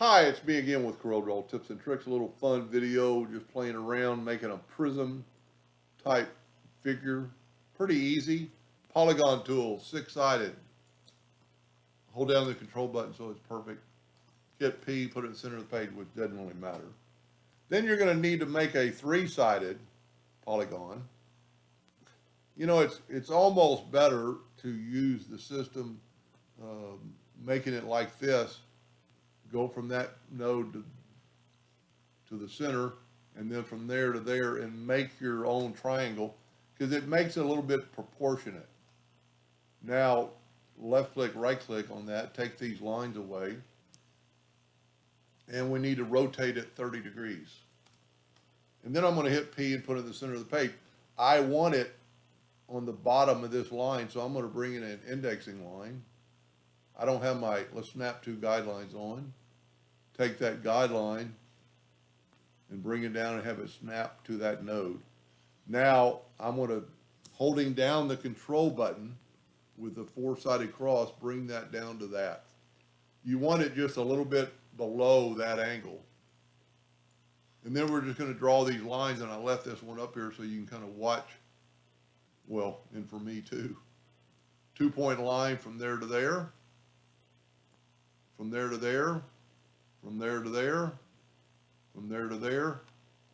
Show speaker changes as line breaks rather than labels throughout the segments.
Hi, it's me again with Corel Tips and Tricks. A little fun video, just playing around, making a prism type figure. Pretty easy. Polygon tool, 6-sided. Hold down the control button so it's perfect. Hit P, put it in the center of the page, which doesn't really matter. Then you're going to need to make a 3-sided polygon. You know, it's almost better to use the system, making it like this. Go from that node to the center, and then from there to there, and make your own triangle, because it makes it a little bit proportionate. Now, left click, right click on that, take these lines away, and we need to rotate it 30 degrees. And then I'm going to hit P and put it in the center of the page. I want it on the bottom of this line, so I'm going to bring in an indexing line. I don't have my, let's snap two guidelines on. Take that guideline and bring it down and have it snap to that node. Now I'm going to, holding down the control button with the 4-sided cross, bring that down to that. You want it just a little bit below that angle. And then we're just going to draw these lines, and I left this one up here so you can kind of watch, well, and for me too. 2-point line from there to there, from there to there, from there to there, from there to there.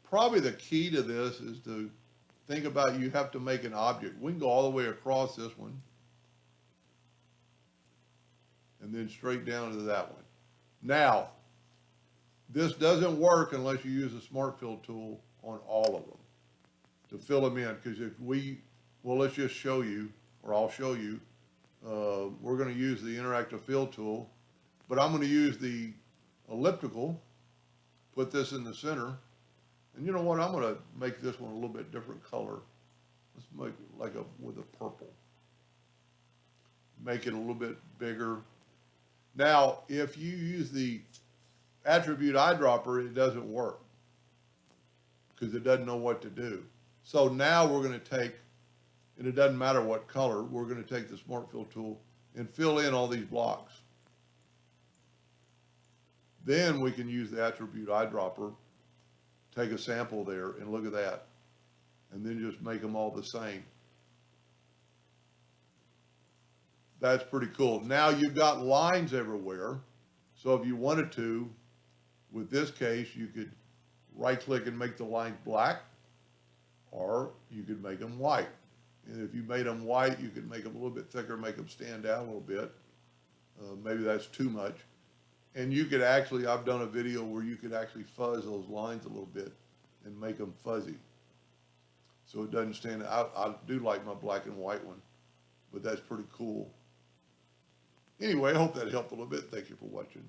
Probably the key to this is to think about, you have to make an object. We can go all the way across this one and then straight down to that one. Now, this doesn't work unless you use the Smart Fill tool on all of them to fill them in, because if we, well, let's just show you, or I'll show you, we're going to use the interactive fill tool, but I'm going to use the elliptical, put this in the center, and you know what, I'm going to make this one a little bit different color. Let's make it like with a purple. Make it a little bit bigger. Now, if you use the attribute eyedropper, it doesn't work because it doesn't know what to do. So now we're going to take, and it doesn't matter what color, we're going to take the Smart Fill tool and fill in all these blocks. Then we can use the attribute eyedropper, take a sample there, and look at that. And then just make them all the same. That's pretty cool. Now you've got lines everywhere. So if you wanted to, with this case, you could right click and make the lines black, or you could make them white. And if you made them white, you could make them a little bit thicker, make them stand out a little bit. Maybe that's too much. And you could actually, I've done a video where you could actually fuzz those lines a little bit and make them fuzzy. So it doesn't stand out. I do like my black and white one, but that's pretty cool. Anyway, I hope that helped a little bit. Thank you for watching.